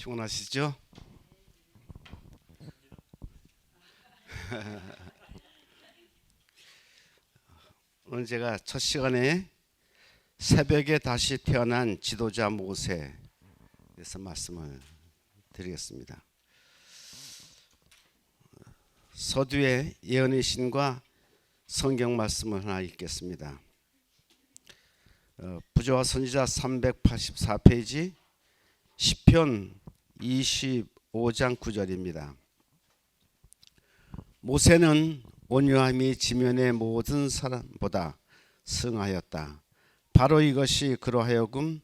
피곤하시죠? 오늘 제가 첫 시간에 새벽에 다시 태어난 지도자 모세에 대해서 말씀을 드리겠습니다. 서두에 예언의 신과 성경 말씀을 하나 읽겠습니다. 부조와 선지자 384페이지 시편 25장 9절입니다. 모세는 온유함이 지면의 모든 사람보다 승하였다. 바로 이것이 그로 하여금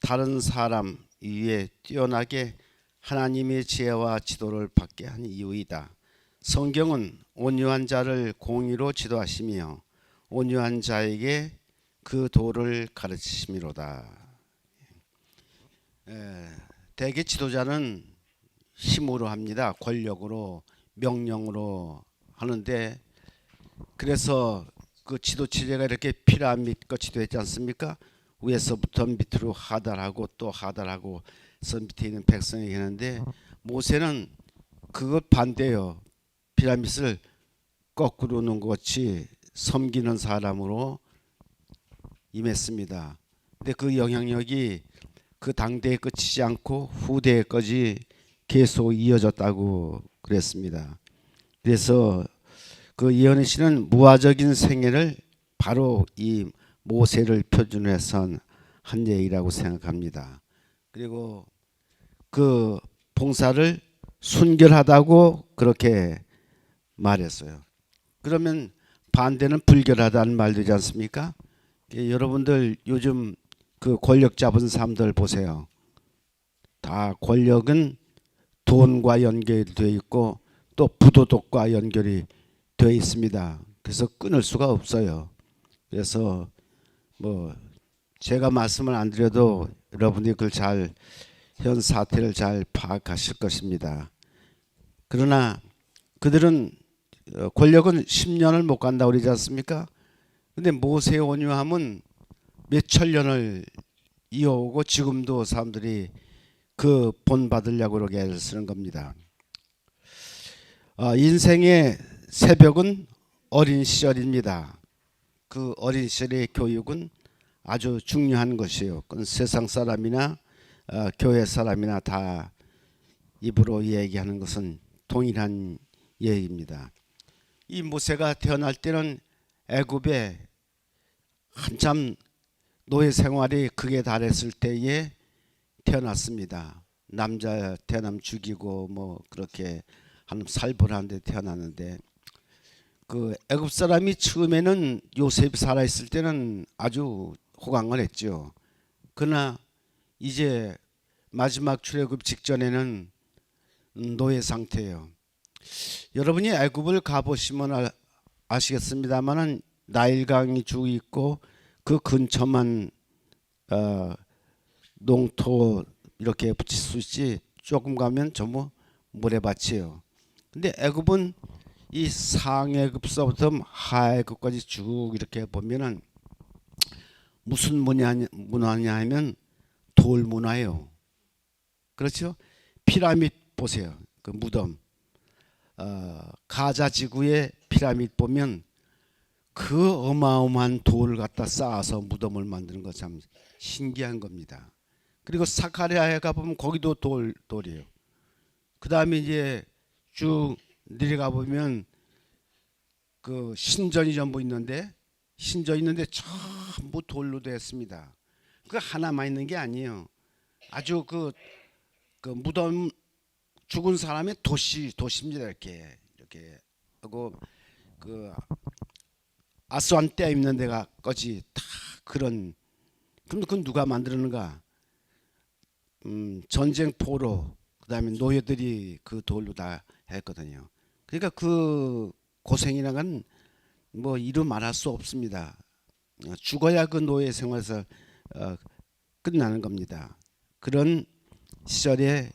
다른 사람 위에 뛰어나게 하나님의 지혜와 지도를 받게 한 이유이다. 성경은 온유한 자를 공의로 지도하시며 온유한 자에게 그 도를 가르치심이로다. 대개 지도자는 힘으로 합니다. 권력으로, 명령으로 하는데, 그래서 그 지도 체제가 이렇게 피라미드 같이 되지 않습니까? 위에서부터 밑으로 하달하고 또 하달하고 해서 밑에 있는 백성이 하는데, 모세는 그것 반대요. 피라미드를 거꾸로 놓은 것 같이 섬기는 사람으로 임했습니다. 근데 그 영향력이 그 당대에 끝이지 않고 후대에까지 계속 이어졌다고 그랬습니다. 그래서 그 예언의 신은 무화적인 생애를 바로 이 모세를 표준으로 해서 한 얘기라고 생각합니다. 그리고 그 봉사를 순결하다고 그렇게 말했어요. 그러면 반대는 불결하다는 말 되지 않습니까? 여러분들 요즘 그 권력 잡은 사람들 보세요. 다 권력은 돈과 연결이 되어 있고 또 부도덕과 연결이 되어 있습니다. 그래서 끊을 수가 없어요. 그래서 뭐 제가 말씀을 안 드려도 여러분들이 그걸 잘 현 사태를 잘 파악하실 것입니다. 그러나 그들은 권력은 10년을 못 간다고 그러지 않습니까? 근데 모세의 온유함은 몇천 년을 이어오고 지금도 사람들이 그 본 받으려고 그렇게 애를 쓰는 겁니다. 인생의 새벽은 어린 시절입니다. 그 어린 시절의 교육은 아주 중요한 것이에요. 그건 세상 사람이나 교회 사람이나 다 입으로 얘기하는 것은 동일한 얘기입니다. 이 모세가 태어날 때는 애굽에 한참 노예 생활이 극에 달했을 때에 태어났습니다. 남자 태어나면 죽이고 뭐 그렇게 한 살벌한데 태어났는데, 그 애굽 사람이 처음에는 요셉이 살아있을 때는 아주 호강을 했죠. 그러나 이제 마지막 출애굽 직전에는 노예 상태예요. 여러분이 애굽을 가보시면 아시겠습니다만은 나일강이 쭉 있고 그 근처만 농토 이렇게 붙일 수 있지, 조금 가면 전부 모래밭이에요. 근데 애굽은 이 상애굽서부터 하애굽까지 쭉 이렇게 보면은 무슨 문화냐 하면 돌 문화예요. 그렇죠? 피라미드 보세요. 그 무덤, 가자 지구의 피라미드 보면 그 어마어마한 돌을 갖다 쌓아서 무덤을 만드는 거 참 신기한 겁니다. 그리고 사카리아에 가보면 거기도 돌이에요. 그 다음에 이제 쭉 내려가 보면 그 신전이 전부 있는데, 신전 있는데 전부 돌로 되었습니다. 그 하나만 있는 게 아니에요. 아주 그 무덤 죽은 사람의 도시입니다. 이렇게 하고 그 아스완 때 있는 데가까지 다 그런. 그럼 그건 누가 만들었는가? 전쟁 포로, 그다음에 노예들이 그 돌로 다 했거든요. 그러니까 그 고생이라는 건 뭐 이루 말할 수 없습니다. 죽어야 그 노예 생활에서 끝나는 겁니다. 그런 시절에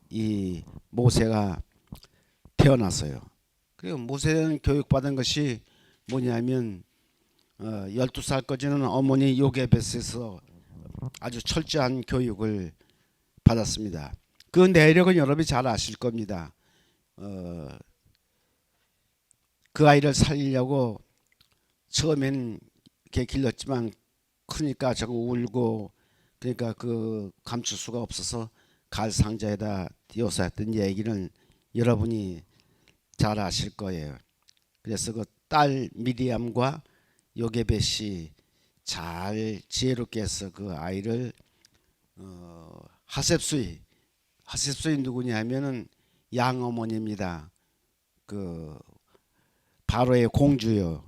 이 모세가 태어났어요. 그리고 모세는 교육받은 것이 뭐냐면 12살까지는 어머니 요게벳에서 아주 철저한 교육을 받았습니다. 그 내력은 여러분이 잘 아실 겁니다. 그 아이를 살리려고 처음엔 이렇게 길렀지만 크니까 저거 울고, 그러니까 그 감출 수가 없어서 갈 상자에다 띄워서 했던 얘기는 여러분이 잘 아실 거예요. 그래서 그 딸 미리암과 요게벳이 잘 지혜롭게 해서 그 아이를 하셉수이 누구냐 하면은 양어머니입니다. 그 바로의 공주요.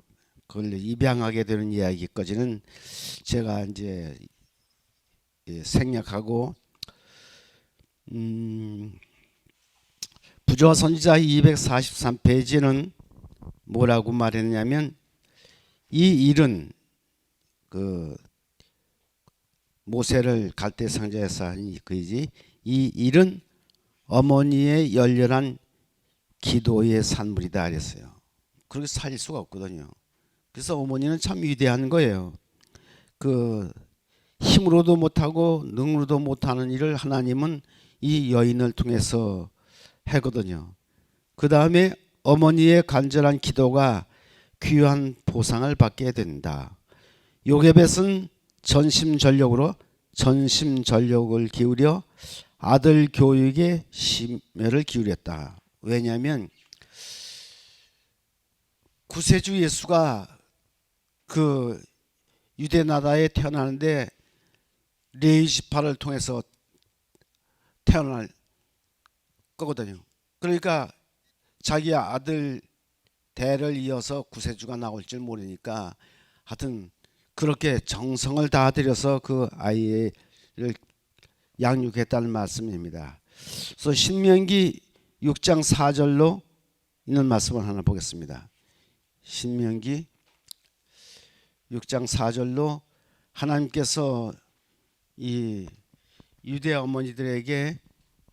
그걸 입양하게 되는 이야기까지는 제가 이제 생략하고, 부조와 선지자 243페이지는 뭐라고 말했냐면, 이 일은 그 모세를 갈대 상자에서 한 그이지, 이 일은 어머니의 열렬한 기도의 산물이다 그랬어요. 그렇게 살릴 수가 없거든요. 그래서 어머니는 참 위대한 거예요. 그 힘으로도 못하고 능으로도 못하는 일을 하나님은 이 여인을 통해서 하거든요. 그 다음에 어머니의 간절한 기도가 귀한 보상을 받게 된다. 요게벳은 전심전력을 기울여 아들 교육에 심혈을 기울였다. 왜냐하면 구세주 예수가 그 유대 나라에 태어나는데 레위 지파를 통해서 태어날 거거든요. 그러니까 자기 아들 대를 이어서 구세주가 나올 줄 모르니까 하여튼 그렇게 정성을 다 들여서 그 아이를 양육했다는 말씀입니다. 그래서 신명기 6장 4절로 있는 말씀을 하나 보겠습니다. 신명기 6장 4절로 하나님께서 이 유대 어머니들에게,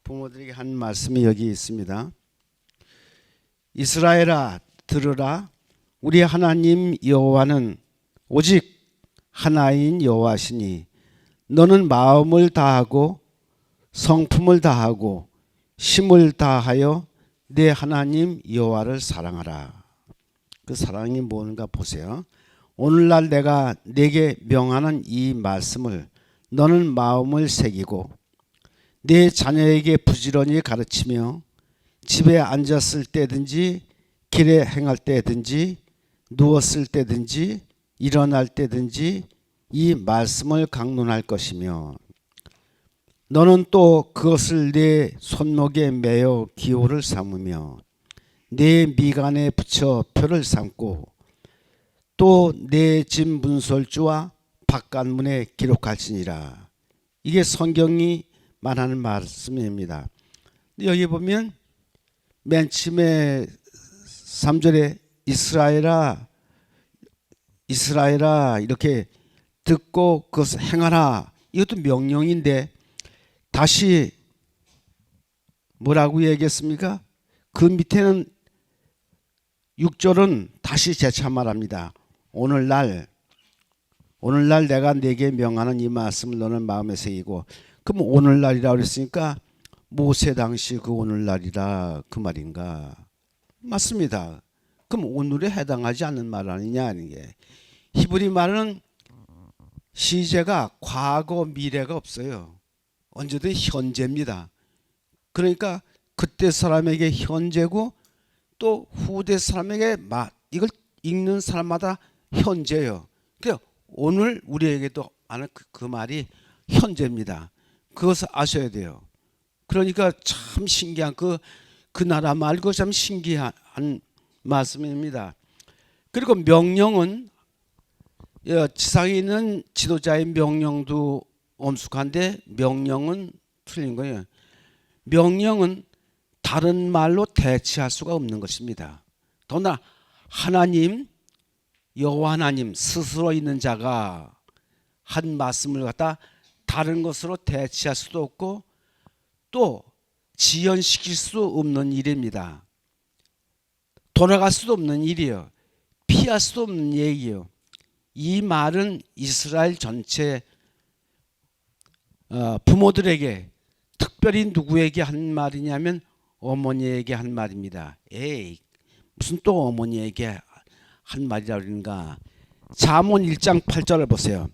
부모들에게 한 말씀이 여기 있습니다. 이스라엘아 들으라, 우리 하나님 여호와는 오직 하나인 여호와시니 너는 마음을 다하고 성품을 다하고 힘을 다하여 내 하나님 여호와를 사랑하라. 그 사랑이 뭔가 보세요. 오늘날 내가 네게 명하는 이 말씀을 너는 마음을 새기고 네 자녀에게 부지런히 가르치며 집에 앉았을 때든지 길에 행할 때든지 누웠을 때든지 일어날 때든지 이 말씀을 강론할 것이며 너는 또 그것을 내 손목에 매어 기호를 삼으며 내 미간에 붙여 표를 삼고 또 내 집 문설주와 바깥문에 기록할지니라. 이게 성경이 말하는 말씀입니다. 여기 보면 맨 처음에 3절에 이스라엘아 이렇게 듣고 그것을 행하라, 이것도 명령인데 다시 뭐라고 얘기했습니까? 그 밑에는 6절은 다시 재차 말합니다. 오늘날 내가 네게 명하는 이 말씀을 너는 마음에 새기고. 그럼 오늘날이라고 그랬으니까 모세 당시 그 오늘날이라 그 말인가? 맞습니다. 그럼 오늘에 해당하지 않는 말 아니냐 하는 게, 히브리 말은 시제가 과거 미래가 없어요. 언제든 현재입니다. 그러니까 그때 사람에게 현재고 또 후대 사람에게 이걸 읽는 사람마다 현재예요. 그러니까 오늘 우리에게도 하는 그 말이 현재입니다. 그것을 아셔야 돼요. 그러니까 참 신기한 그 나라 말고 참 신기한 말씀입니다. 그리고 명령은 지상에 있는 지도자의 명령도 엄숙한데 명령은 틀린 거예요. 명령은 다른 말로 대체할 수가 없는 것입니다. 더구나 하나님, 여호와 하나님 스스로 있는 자가 한 말씀을 갖다 다른 것으로 대체할 수도 없고 또 지연시킬 수 없는 일입니다. 돌아갈 수도 없는 일이에요. 피할 수도 없는 얘기예요. 이 말은 이스라엘 전체 부모들에게, 특별히 누구에게 한 말이냐면 어머니에게 한 말입니다. 에이, 무슨 또 어머니에게 한 말이라 그러는가. 잠언 1장 8절을 보세요.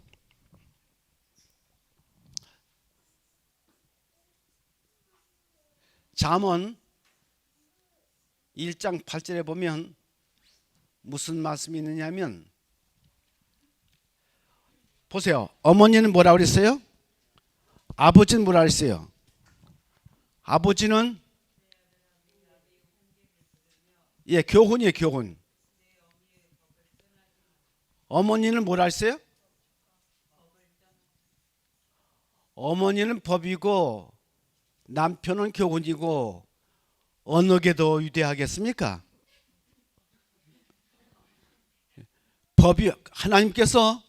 잠언 1장 8절에 보면 무슨 말씀이 있느냐면, 보세요. 어머니는 뭐라 그랬어요? 아버지는 뭐라 그랬어요? 아버지는 교훈이에요, 교훈. 어머니는 뭐라 했어요? 어머니는 법이고 남편은 교훈이고 어느 게 더 위대하겠습니까? 법이, 하나님께서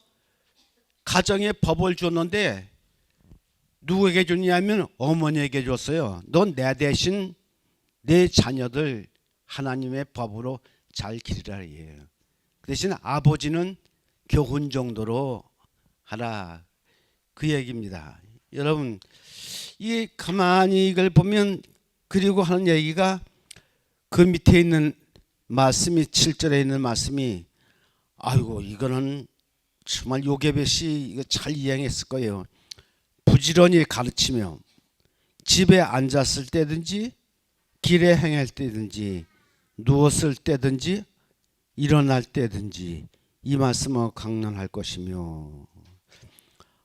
가정에 법을 줬는데 누구에게 줬냐면 어머니에게 줬어요. 넌 내 대신 내 자녀들 하나님의 법으로 잘 기르라 이에요. 그 대신 아버지는 교훈 정도로 하라, 그 얘기입니다. 여러분, 이 가만히 이걸 보면, 그리고 하는 얘기가 그 밑에 있는 말씀이 7절에 있는 말씀이, 아이고 이거는 정말 요게벳이 이거 잘 이해했을 거예요. 부지런히 가르치며 집에 앉았을 때든지 길에 행할 때든지 누웠을 때든지 일어날 때든지 이 말씀을 강론할 것이며,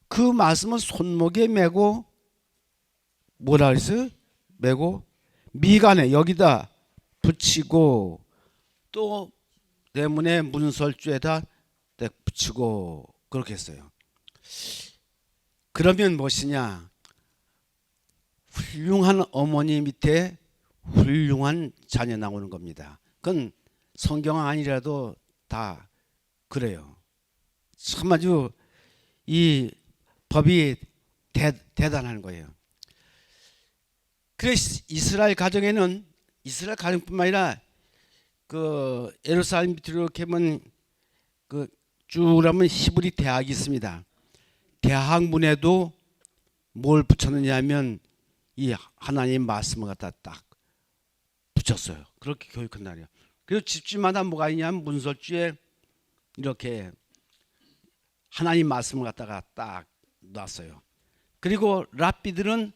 그 말씀은 손목에 메고 뭐라 그랬어요? 메고 미간에 여기다 붙이고 또 대문에 문설주에다 붙이고 그렇게 했어요. 그러면 무엇이냐? 훌륭한 어머니 밑에 훌륭한 자녀 나오는 겁니다. 그건 성경 아니라도 다 그래요. 참 아주 이 법이 대단한 거예요. 그래서 이스라엘 가정에는, 이스라엘 가정뿐만 아니라 그 예루살렘 밑으로 이렇게 하면 그 쭉 하면 히브리 대학이 있습니다. 대학 문에도 뭘 붙였느냐 하면 이 하나님 말씀을 갖다 딱 붙였어요. 그렇게 교육한다고요. 그리고 집집마다 뭐가 있냐면 문설주에 이렇게 하나님 말씀을 갖다가 딱 놨어요. 그리고 랍비들은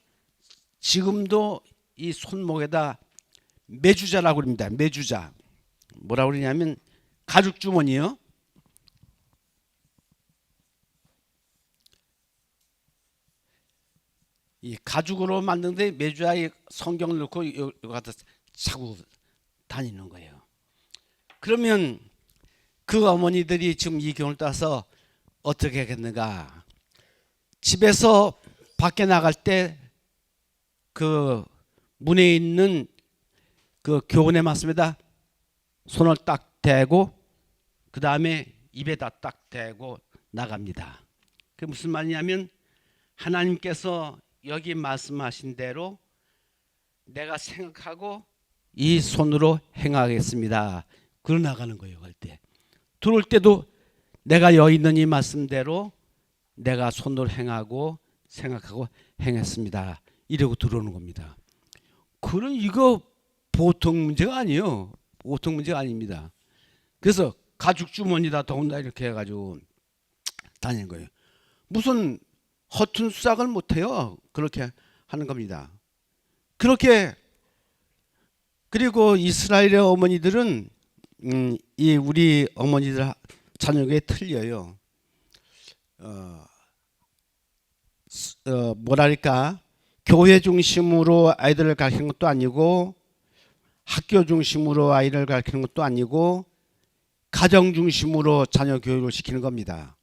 지금도 이 손목에다 매주자라고 합니다. 매주자. 뭐라고 그러냐면 가죽 주머니요. 이 가죽으로 만든데 매주자에 성경을 넣고 이거 갖다 차고 다니는 거예요. 그러면 그 어머니들이 지금 이 경우를 따서 어떻게 하겠는가? 집에서 밖에 나갈 때 그 문에 있는 그 교훈의 말씀에다 손을 딱 대고 그 다음에 입에다 딱 대고 나갑니다. 그게 무슨 말이냐면 하나님께서 여기 말씀하신 대로 내가 생각하고 이 손으로 행하겠습니다. 그러 나가는 거예요. 갈 때 들어올 때도 내가 여기 있는 이 말씀대로 내가 손으로 행하고 생각하고 행했습니다. 이러고 들어오는 겁니다. 그런 이거 보통 문제가 아니에요. 보통 문제가 아닙니다. 그래서 가죽 주머니다 더군다나 이렇게 해가지고 다니는 거예요. 무슨 허튼 수작을 못해요. 그렇게 하는 겁니다. 그렇게, 그리고 이스라엘의 어머니들은 이 우리 어머니들 자녀에게 틀려요. 뭐랄까, 교회 중심으로 아이들을 가르치는 것도 아니고 학교 중심으로 아이를 가르치는 것도 아니고 가정 중심으로 자녀 교육을 시키는 겁니다.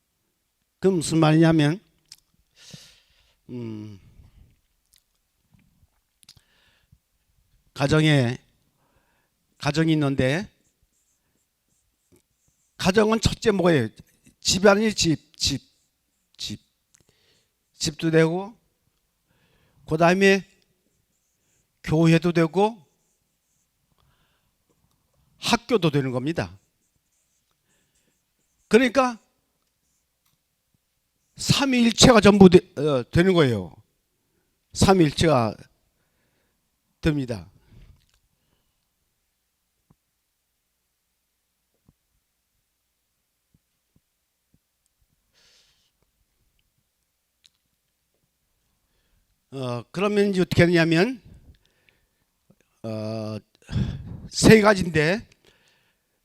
그 무슨 말이냐면 가정이 있는데 가정은 첫째 뭐예요? 집안이 집도 되고 그 다음에 교회도 되고 학교도 되는 겁니다. 그러니까 삼위일체가 전부 되는 거예요. 삼일체가 됩니다. 그러면 이제 어떻게 하냐면 세 가지인데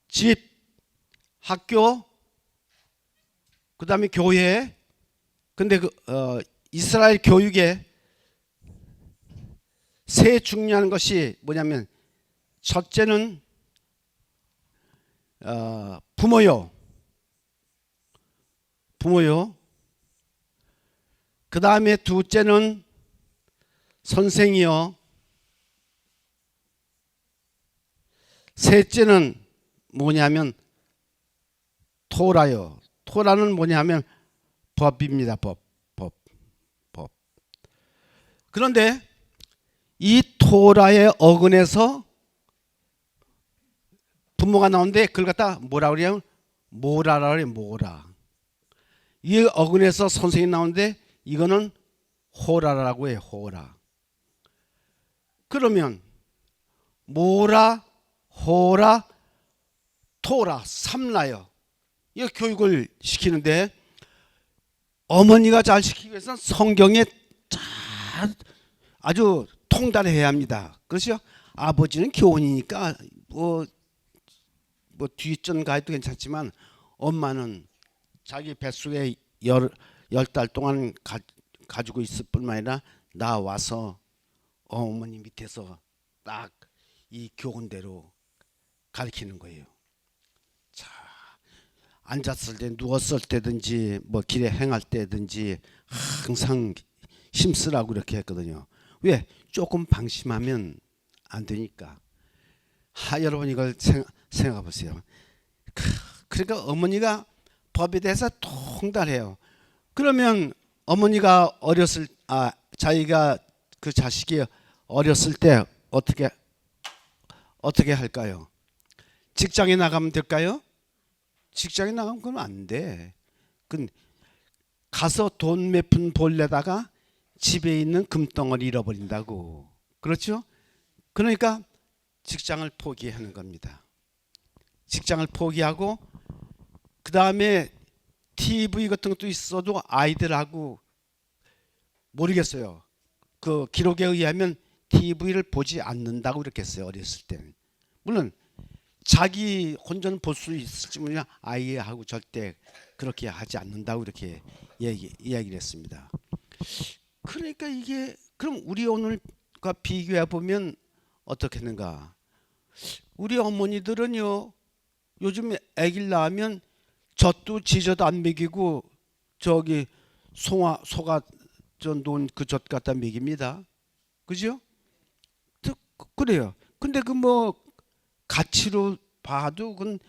집, 학교, 그다음에 교회. 근데 이스라엘 교육에 세 중요한 것이 뭐냐면 첫째는 부모요. 그 다음에 둘째는 선생이요. 셋째는 뭐냐면 토라요. 토라는 뭐냐면 법입니다. 법. 그런데 이 토라에 어긋내서 부모가 나오는데 그걸 갖다 뭐라 그래요? 모라라 그래요. 모라. 이 어긋내서 선생이 나오는데 이거는 호라라고 해요. 호라. 그러면 모라, 호라, 토라, 삼라요. 이 교육을 시키는데 어머니가 잘 시키기 위해서는 성경에 아주 통달해야 합니다. 그렇죠? 아버지는 교훈이니까 뭐 뒷전 가해도 괜찮지만 엄마는 자기 뱃속에 열 달 동안 가지고 있을 뿐만 아니라 나와서 어머니 밑에서 딱 이 교훈대로 가르치는 거예요. 자, 앉았을 때 누웠을 때든지 뭐 길에 행할 때든지 항상 힘쓰라고 이렇게 했거든요. 왜? 조금 방심하면 안 되니까. 여러분 이걸 생각해 보세요. 그러니까 어머니가 법에 대해서 통달해요. 그러면 어머니가 자기가 그 자식이 어렸을 때 어떻게 할까요? 직장에 나가면 될까요? 직장에 나가면 그건 안 돼. 가서 돈 몇 푼 벌려다가 집에 있는 금덩어리 잃어버린다고. 그렇죠? 그러니까 직장을 포기하는 겁니다. 직장을 포기하고 그 다음에 TV 같은 것도 있어도 아이들하고 모르겠어요. 그 기록에 의하면 TV를 보지 않는다고 이렇게 했어요. 어렸을 때는. 물론 자기 혼자는 볼 수 있을지 모르냐 아이하고 절대 그렇게 하지 않는다고 이렇게 이야기를 했습니다. 그러니까 이게 그럼 우리 오늘과 비교해 보면 어떻겠는가? 우리 어머니들은요 요즘 아기를 낳으면 젖도 지져도 안 먹이고 저기 소가 놓은 그 젖 갖다 먹입니다. 그죠? 그래요. 근데 그 뭐 가치로 봐도 그건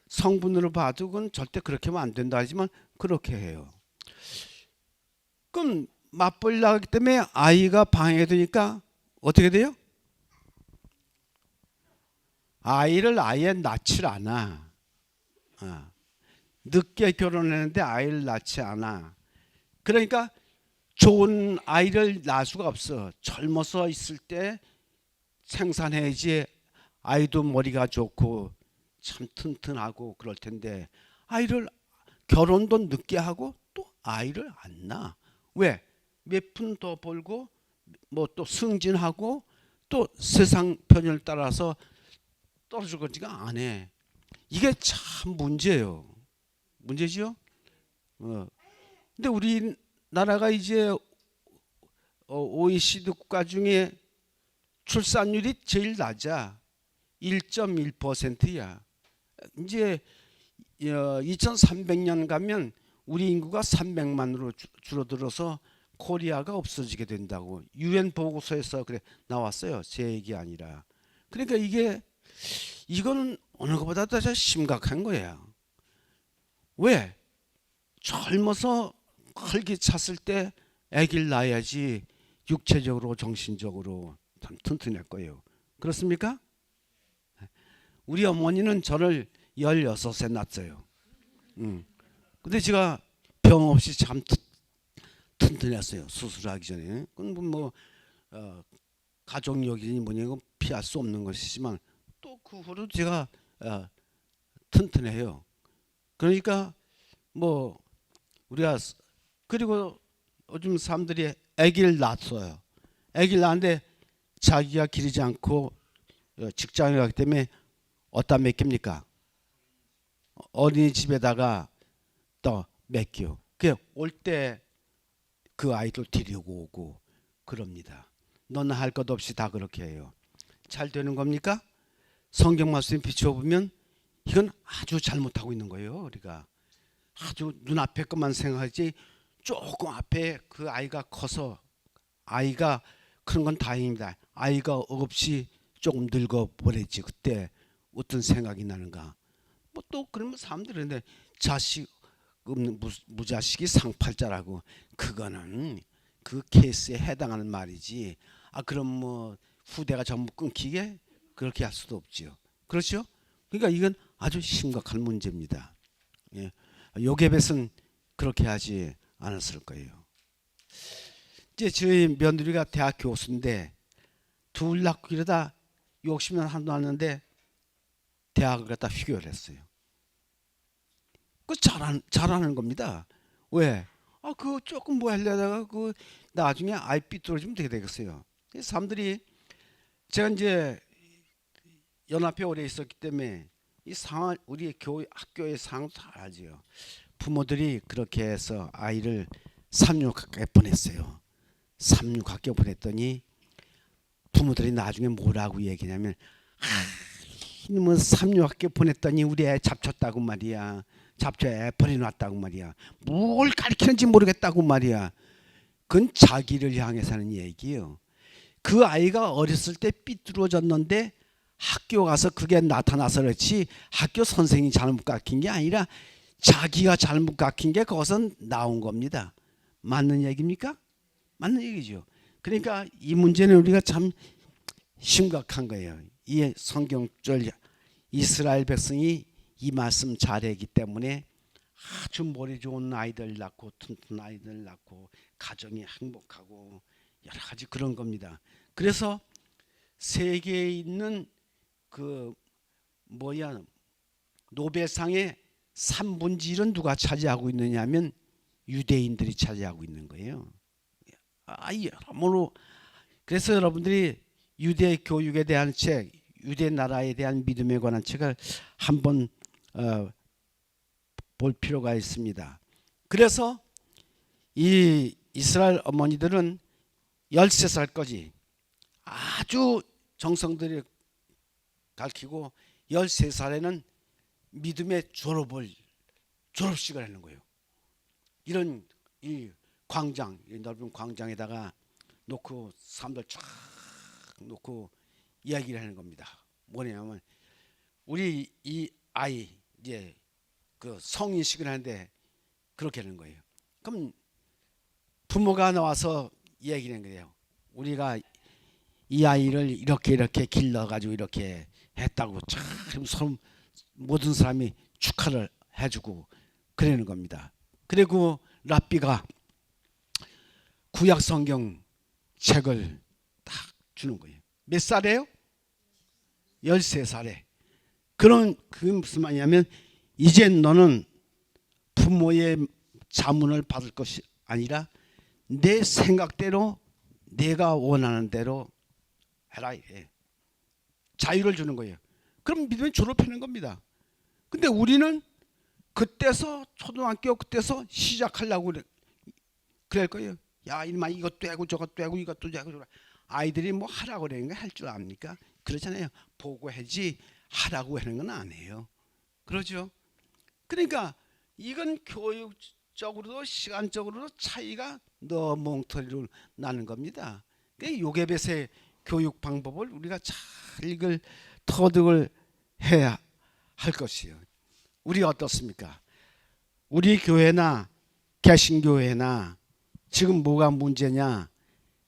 성분으로 봐도 그건 절대 그렇게 하면 안 된다 하지만 그렇게 해요. 그럼 맞벌이 나기 때문에 아이가 방해되니까 어떻게 돼요? 아이를 아예 낳질 않아. 늦게 결혼했는데 아이를 낳지 않아. 그러니까 좋은 아이를 낳을 수가 없어. 젊어서 있을 때 생산해야지 아이도 머리가 좋고 참 튼튼하고 그럴 텐데 결혼도 늦게 하고 또 아이를 안 낳아. 왜? 몇 푼 더 벌고 뭐 또 승진하고 또 세상 편을 따라서 떨어질 거지가 안 해. 이게 참 문제예요. 문제죠? 근데 우리나라가 이제 OECD 국가 중에 출산율이 제일 낮아. 1.1%야. 이제 2300년 가면 우리 인구가 300만으로 줄어들어서 코리아가 없어지게 된다고 UN 보고서에서 그래 나왔어요. 제 얘기 아니라. 그러니까 이거는 어느 것보다 더 심각한 거야. 왜? 젊어서 활기찼을 때 아기를 낳아야지 육체적으로 정신적으로 참 튼튼할 거예요. 그렇습니까? 우리 어머니는 저를 16에 낳았어요. 근데 제가 병 없이 참 튼튼했어요. 수술하기 전에. 그건 뭐 가족력이니 뭐니 피할 수 없는 것이지만 또 그 후로 제가 튼튼해요. 그러니까 뭐 우리가 그리고 요즘 사람들이 아기를 낳았어요. 아기를 낳았는데 자기가 기르지 않고 직장에 가기 때문에 어디다 맡깁니까? 어린이집에다가 또 맡겨. 그 올 때 그 아이들 데리고 오고 그럽니다. 너는 할 것 없이 다 그렇게 해요. 잘 되는 겁니까? 성경 말씀 비춰보면 이건 아주 잘못하고 있는 거예요. 우리가 아주 눈앞에 것만 생각하지 조금 앞에 그 아이가 커서 아이가 그런 건 다행입니다. 아이가 없이 조금 늙어버렸지. 그때 어떤 생각이 나는가. 뭐 또 그러면 사람들이 자식 없는 무자식이 상팔자라고 그거는 그 케이스에 해당하는 말이지. 그럼 뭐 후대가 전부 끊기게 그렇게 할 수도 없지요. 그렇죠? 그러니까 이건 아주 심각한 문제입니다. 예. 요괴벳은 그렇게 하지 않았을 거예요. 이제 저희 며느리가 대학 교수인데 둘 낳고 이러다 욕심이 하나도 났는데 대학을 갖다 휴교를 했어요. 그 잘하는 겁니다. 왜? 그거 조금 뭐 하려다가 그 나중에 아이 삐뚤어지면 어떻게 되겠어요? 사람들이 제가 이제 연합회 오래 있었기 때문에 이 상황 우리 학교의 상황 잘 알지요. 부모들이 그렇게 해서 아이를 삼육학교에 보냈어요. 삼육학교 보냈더니 부모들이 나중에 뭐라고 얘기냐면 이놈은 삼육학교 보냈더니 우리 애 잡쳤다고 말이야. 잡초 애 버려놨다고 말이야. 뭘 가르치는지 모르겠다고 말이야. 그건 자기를 향해서 하는 얘기예요. 그 아이가 어렸을 때 삐뚤어졌는데 학교 가서 그게 나타나서 그렇지 학교 선생님이 잘못 가르친 게 아니라 자기가 잘못 가르친 게 거기서 나온 겁니다. 맞는 얘기입니까? 맞는 얘기죠. 그러니까 이 문제는 우리가 참 심각한 거예요. 이 성경절 이스라엘 백성이 이 말씀 잘했기 때문에 아주 머리 좋은 아이들 낳고 튼튼 아이들 낳고 가정이 행복하고 여러 가지 그런 겁니다. 그래서 세계에 있는 그 노벨상의 3분의 1은 누가 차지하고 있느냐면 유대인들이 차지하고 있는 거예요. 여러모로 그래서 여러분들이 유대 교육에 대한 책, 유대 나라에 대한 믿음에 관한 책을 한번 볼 필요가 있습니다. 그래서 이 이스라엘 어머니들은 13살까지 아주 정성들이 가르치고 13살에는 믿음의 졸업식을 하는 거예요. 이런 이 광장, 이 넓은 광장에다가 놓고 사람들 쫙 놓고 이야기를 하는 겁니다. 뭐냐면 우리 이 아이 이제 그 성인식을 하는데 그렇게 하는 거예요. 그럼 부모가 나와서 얘기를 하는 거예요. 우리가 이 아이를 이렇게 길러가지고 이렇게 했다고 참 모든 사람이 축하를 해주고 그러는 겁니다. 그리고 랍비가 구약 성경 책을 딱 주는 거예요. 몇 살이에요? 13살에. 그게 무슨 말이냐면 이제 너는 부모의 자문을 받을 것이 아니라 내 생각대로 내가 원하는 대로 해라. 자유를 주는 거예요. 그럼 믿음이 졸업하는 겁니다. 근데 우리는 그때서 초등학교 그때서 시작하려고 그럴 거예요. 야 이마 이것도 하고 저것도 하고 이것도 하고 아이들이 뭐 하라고 그러는 거 할 줄 압니까? 그렇잖아요. 보고 하지 하라고 하는 건 아니에요. 그러죠. 그러니까 이건 교육적으로도 시간적으로도 차이가 너무 뭉텅이로 나는 겁니다. 요괴벳의 교육 방법을 우리가 잘 터득을 해야 할 것이에요. 우리 어떻습니까? 우리 교회나 개신교회나 지금 뭐가 문제냐?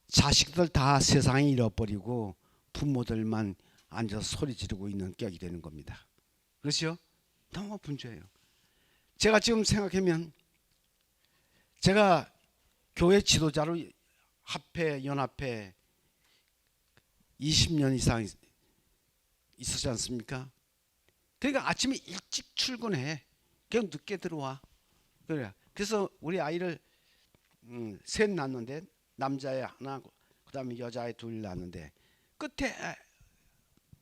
자식들 다 세상에 잃어버리고 부모들만 앉아서 소리 지르고 있는 격이 되는 겁니다. 그렇죠? 너무 문제예요. 제가 지금 생각하면 제가 교회 지도자로 합회 연합회 20년 이상 있었지 않습니까? 그러니까 아침에 일찍 출근해. 그냥 늦게 들어와. 그래. 그래서 우리 아이를 셋 낳았는데 남자애 하나, 그다음에 여자애 둘 낳았는데 끝에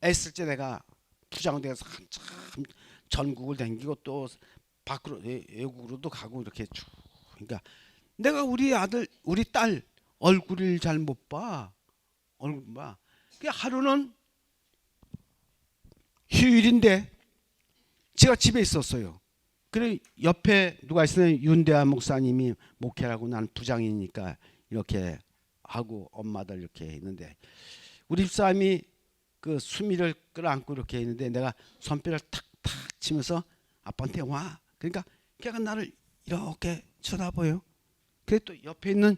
애쓸 때 내가 부장돼서 한참 전국을 다니고 또 밖으로 외국으로도 가고 이렇게 쭉. 그러니까 내가 우리 아들, 우리 딸 얼굴을 잘 못 봐. 얼굴 봐. 그 하루는 휴일인데 제가 집에 있었어요. 그래 옆에 누가 있어요? 윤대하 목사님이 목회라고 난 부장이니까 이렇게 하고 엄마들 이렇게 있는데 우리 집사람이 그 수미를 끌어안고 이렇게 있는데 내가 손뼉을 탁탁 치면서 아빠한테 와. 그러니까 걔가 나를 이렇게 쳐다봐요. 그래 또 옆에 있는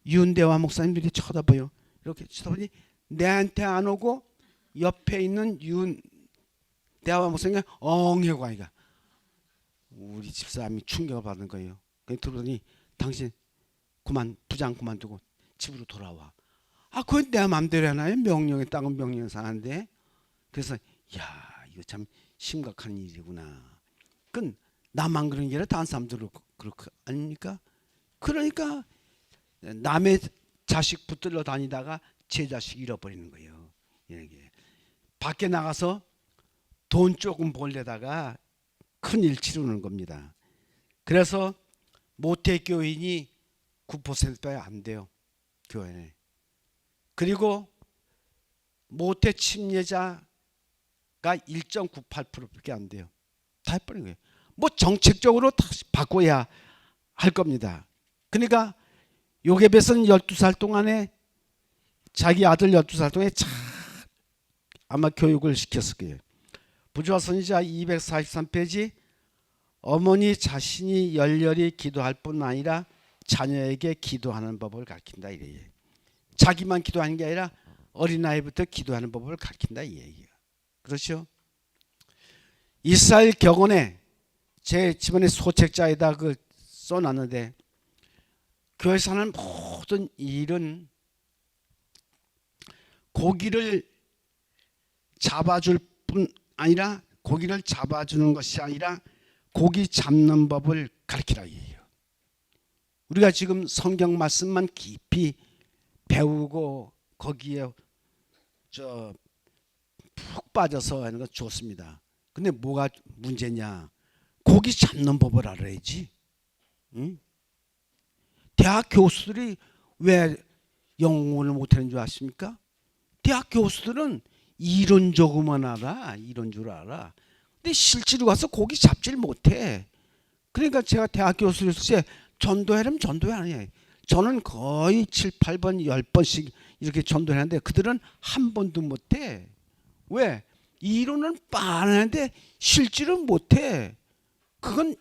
윤대화 목사님들이 쳐다봐요. 이렇게 쳐다보니 내한테 안 오고 옆에 있는 윤대화 목사님이 엉해고 하니까 우리 집사람이 충격을 받은 거예요. 그래 들어보니 당신 그만 부장 그만두고 집으로 돌아와. 아 그건 내 맘대로 하나요? 명령에 땅은 명령에 사는데. 그래서 야 이거 참 심각한 일이구나. 그건 나만 그런 게 아니라 다른 사람들도 그렇고 아닙니까? 그러니까 남의 자식 붙들러 다니다가 제 자식 잃어버리는 거예요. 이게 밖에 나가서 돈 조금 벌려다가 큰일 치르는 겁니다. 그래서 모태교인이 9%밖에 안 돼요. 교회에. 그리고 모태 침례자가 1.98%밖에 안 돼요. 다 해버린 거예요. 뭐 정책적으로 다시 바꿔야 할 겁니다. 그러니까 요게벳은 12살 동안에 자기 아들 12살 동안에 참 아마 교육을 시켰을 거예요. 부조선지자 243페이지 어머니 자신이 열렬히 기도할 뿐 아니라 자녀에게 기도하는 법을 가르친다 이래요. 자기만 기도하는 게 아니라 어린아이부터 기도하는 법을 가르친다 이 얘기예요. 그렇죠? 이스라엘 격언에 제 집안의 소책자에다 그 써놨는데 교회에서 하는 모든 일은 고기를 잡아줄 뿐 아니라 고기를 잡아주는 것이 아니라 고기 잡는 법을 가르치라 이에요. 우리가 지금 성경 말씀만 깊이 배우고 거기에 푹 빠져서 하는 거 좋습니다. 근데 뭐가 문제냐? 고기 잡는 법을 알아야지. 응? 대학 교수들이 왜 영어를 못하는 줄 아십니까? 대학 교수들은 이론적으로만 알아. 이런 줄 알아. 근데 실제로 가서 고기 잡질 못해. 그러니까 제가 대학 교수였을 때 전도회라면 전도회 아니에요. 저는 거의 7, 8번, 10번씩 이렇게 전도를 하는데 그들은 한 번도 못해. 왜? 이론은 빤하는데 실제로 못해. 그건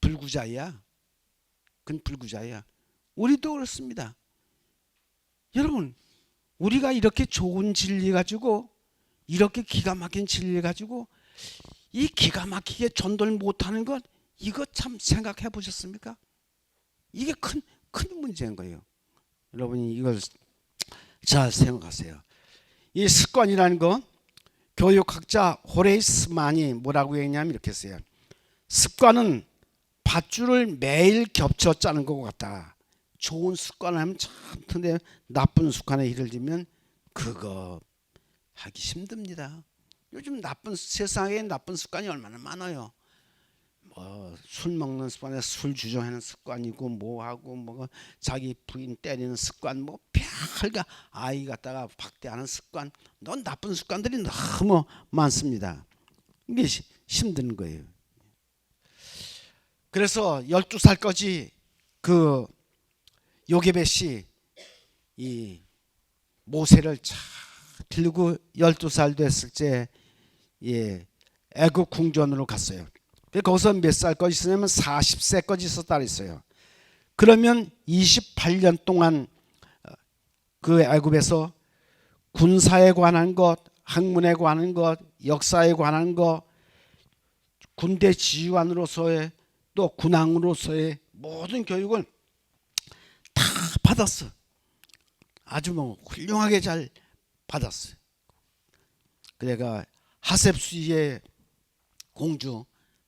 불구자야. 그건 불구자야. 우리도 그렇습니다. 여러분 우리가 이렇게 좋은 진리 가지고 이렇게 기가 막힌 진리 가지고 이 기가 막히게 전도를 못하는 것 이거 참 생각해 보셨습니까? 이게 큰 문제인 거예요. 여러분이 이걸 잘 생각하세요. 이 습관이라는 거 교육학자 호레이스만이 뭐라고 했냐면 이렇게 했어요. 습관은 밧줄을 매일 겹쳐 짜는 것 같다. 좋은 습관을 하면 참 근데 나쁜 습관에 예를 들면 그거 하기 힘듭니다. 요즘 세상에 나쁜 습관이 얼마나 많아요. 뭐 술 먹는 습관에 술 주정하는 습관이고 뭐하고 뭐 자기 부인 때리는 습관 뭐 별거 아이 갖다가 박대하는 습관 넌 나쁜 습관들이 너무 많습니다. 이게 힘든 거예요. 그래서 12살까지 그 요게벳이 이 모세를 쫙 들고 12살 됐을 때 애굽 궁전으로 갔어요. 거기서 몇 살까지 있었냐면 40세까지 있었다 그랬어요. 그러면 28년 동안 그 애굽에서 군사에 관한 것, 학문에 관한 것, 역사에 관한 것, 군대 지휘관으로서의 또 군왕으로서의 모든 교육을 받았어. 아주 뭐 훌륭하게 잘 받았어요. 그래가 하셉수의 공주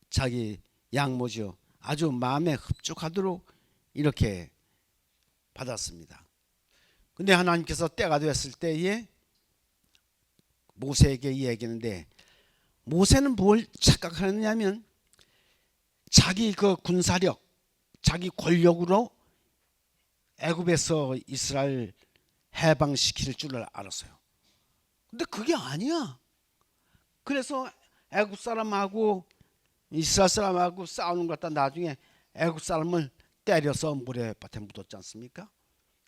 자기 양모죠. 아주 마음에 흡족하도록 이렇게 받았습니다. 근데 하나님께서 때가 됐을 때에 모세에게 이야기하는데, 모세는 뭘 착각하느냐면 자기 그 군사력, 자기 권력으로 애굽에서 이스라엘 해방시킬 줄 알았어요. 근데 그게 아니야. 그래서 애굽 사람하고 이스라엘 사람하고 싸우는 것 같다. 나중에 애굽 사람을 때려서 모래밭에 묻었지 않습니까?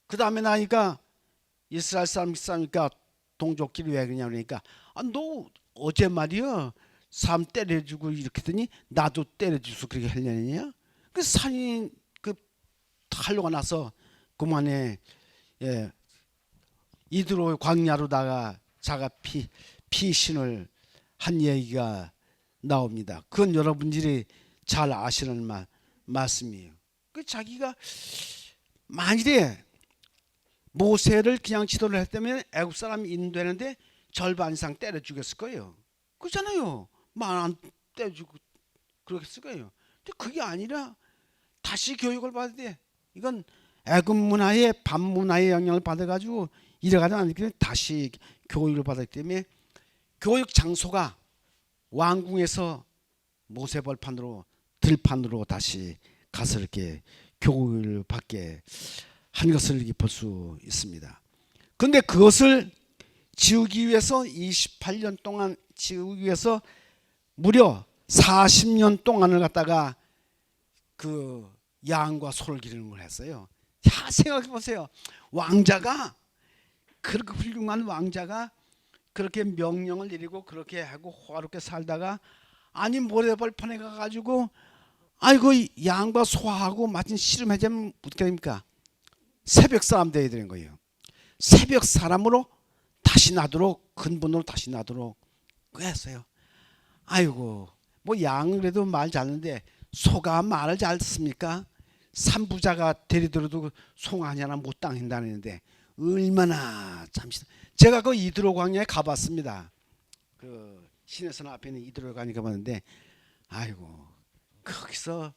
그 다음에 나니까 이스라엘 사람 싸우니까 동족끼리 왜 그러냐 그러니까, 너 어제 말이야 사람 때려주고 이렇게 했더니 나도 때려주서 그렇게 하려느냐. 그 산이 그 탈로가 나서 그만에 이드로 광야로다가 자가 피신을 한 얘기가 나옵니다. 그건 여러분들이 잘 아시는 말씀이에요. 그 자기가 만일에 모세를 그냥 지도를 했다면 애굽 사람이 인도했는데 절반 이상 때려 죽였을 거예요. 그렇잖아요. 말 안 때려주고 그렇겠을 거예요. 근데 그게 아니라 다시 교육을 받아야 돼. 이건 애굽 문화의 반문화의 영향을 받아가지고 이래가지고 아니면 다시 교육을 받았기 때문에 교육 장소가 왕궁에서 모세벌판으로 들판으로 다시 가서 이렇게 교육을 받게 한 것을 이렇게 볼 수 있습니다. 그런데 그것을 지우기 위해서 28년 동안 지우기 위해서 무려 40년 동안을 갖다가 그 양과 소를 기르는 걸 했어요. 자, 생각해 보세요. 왕자가, 그렇게 훌륭한 왕자가 그렇게 명령을 내리고 그렇게 하고 호화롭게 살다가 아니 모래벌판에 가가지고 아이고 양과 소하고 마침 씨름하자면 어떻게 됩니까? 새벽 사람 되어야 되는 거예요. 새벽 사람으로 다시 나도록, 근본으로 다시 나도록 그랬어요. 아이고 뭐 양은 그래도 말 잘하는데 소가 말을 잘 듣습니까? 삼부자가 데리더라도 송 하나 못 당한다는데 얼마나 잠시. 제가 그 이드로 광야에 가봤습니다. 그 시내선 앞에 있는 이드로 광야에 가봤는데 아이고 거기서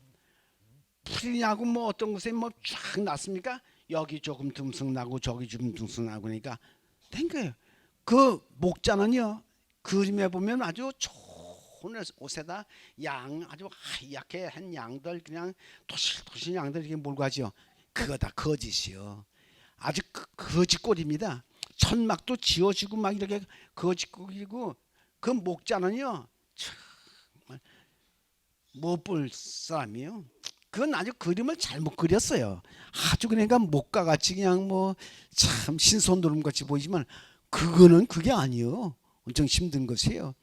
풀이냐고 뭐 어떤 곳에 뭐 쫙 났습니까? 여기 조금 듬성나고 저기 좀 듬성나고 그러니까 된 거예요. 그 목자는요 그림에 보면 아주 좋은 옷에다 양 아주 하얗게 한 양들 그냥 도실도실 양들 이렇게 몰고 가죠. 그거 다 거짓이요. 아주 거짓골입니다. 천막도 지어지고 막 이렇게 거짓골이고 그 목자는요 정말 못 볼 사람이에요. 그건 아주 그림을 잘못 그렸어요. 아주 그러니까 목가같이 그냥 뭐 참 신선노름같이 보이지만 그거는 그게 아니에요. 엄청 힘든 것이에요.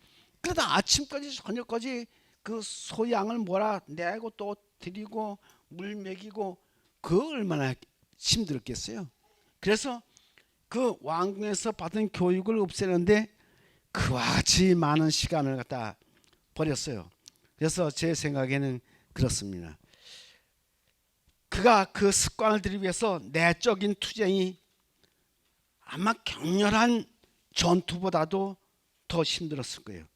그러다 아침까지 저녁까지 그 소양을 몰아내고 또 드리고 물 먹이고 그 얼마나 힘들었겠어요. 그래서 그 왕궁에서 받은 교육을 없애는데 그와 같이 많은 시간을 갖다 버렸어요. 그래서 제 생각에는 그렇습니다. 그가 그 습관을 들이기 위해서 내적인 투쟁이 아마 격렬한 전투보다도 더 힘들었을 거예요.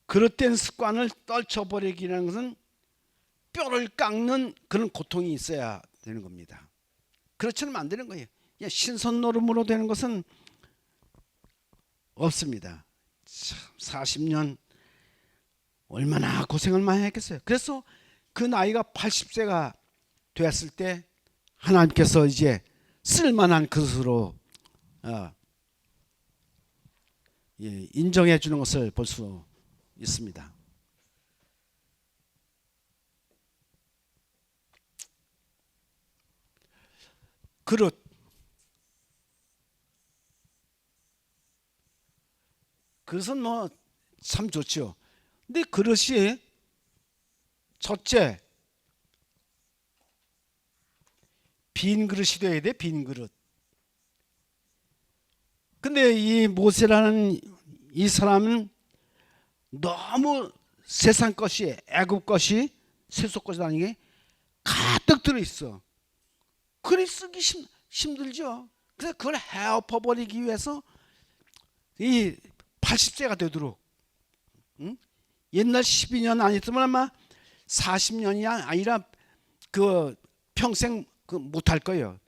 그릇된 습관을 떨쳐버리기라는 것은 뼈를 깎는 그런 고통이 있어야 되는 겁니다. 그렇지는 안 되는 거예요. 그냥 신선노름으로 되는 것은 없습니다. 참 40년 얼마나 고생을 많이 했겠어요. 그래서 그 나이가 80세가 되었을 때 하나님께서 이제 쓸만한 그릇으로 인정해 주는 것을 볼 수 있습니다. 그릇, 그릇은 뭐 참 좋죠. 근데 그릇이 첫째 빈 그릇이 돼야 돼. 빈 그릇. 근데 이 모세라는 이 사람은 너무 세상 것이 애굽 것이 세속 것이 아니게 가득 들어있어. 그릇 쓰기 힘들죠. 그래서 그걸 헤어퍼버리기 위해서 이 80세가 되도록, 응? 옛날 12년 아니었으면 아마 40년이 아니라 그 평생 그 못할 거예요.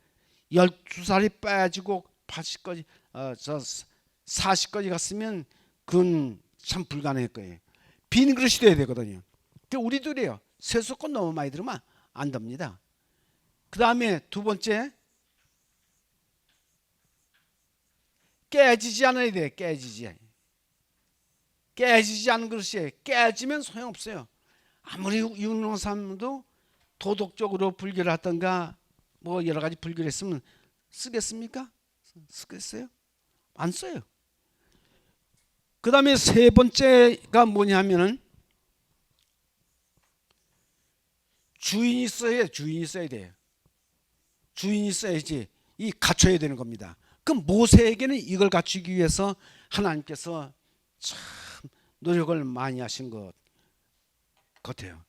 12살이 빠지고 80까지 저 40까지 갔으면 그건 참 불가능할 거예요. 빈 그릇이 돼야 되거든요. 그러니까 우리도 그래요. 세수권 너무 많이 들으면 안 됩니다. 그 다음에 두 번째, 깨지지 않아야 돼. 깨지지 않은 그릇이 깨지면 소용없어요. 아무리 유능한 사람도 도덕적으로 불교를 하던가 뭐 여러 가지 불교를 했으면 쓰겠습니까? 쓰겠어요? 안 써요. 그 다음에 세 번째가 뭐냐면은 주인이 있어야 돼요. 주인이 있어야지 이 갖춰야 되는 겁니다. 그럼 모세에게는 이걸 갖추기 위해서 하나님께서 참 노력을 많이 하신 것 같아요.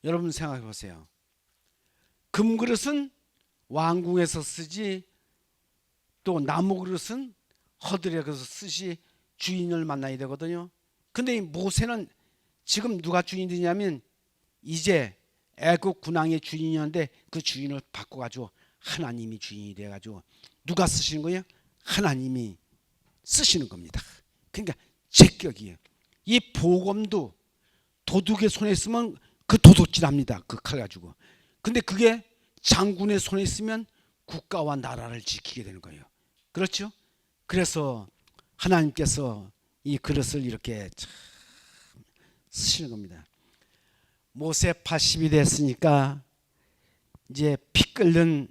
여러분 생각해 보세요. 금그릇은 왕궁에서 쓰지, 또 나무 그릇은 허들에서 쓰시 주인을 만나야 되거든요. 근데 이 모세는 지금 누가 주인이 되냐면 이제 애국 군왕의 주인이었는데 그 주인을 바꿔가지고 하나님이 주인이 돼가지고 누가 쓰시는 거예요? 하나님이 쓰시는 겁니다. 그러니까 제격이에요. 이 복음도 도둑의 손에 있으면 그 도둑질합니다. 그 칼 가지고. 근데 그게 장군의 손에 있으면 국가와 나라를 지키게 되는 거예요. 그렇죠? 그래서 하나님께서 이 그릇을 이렇게 참 쓰시는 겁니다. 모세 80이 됐으니까 이제 피 끓는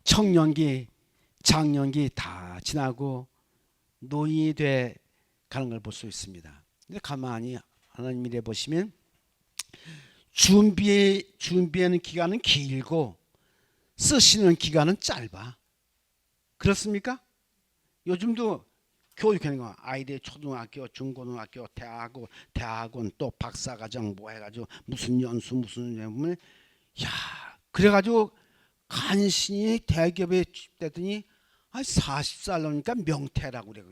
청년기, 장년기 다 지나고 노인이 돼 가는 걸 볼 수 있습니다. 근데 가만히 하나님 일에 보시면 준비하는 기간은 길고 쓰시는 기간은 짧아. 그렇습니까? 요즘도 교육하는 거 아이들 초등학교, 중고등학교, 대학원 또 박사과정 뭐 해가지고 무슨 연수 보면 야 그래가지고 간신히 대기업에 취직되더니 40살 넘으니까 명퇴라고 그래.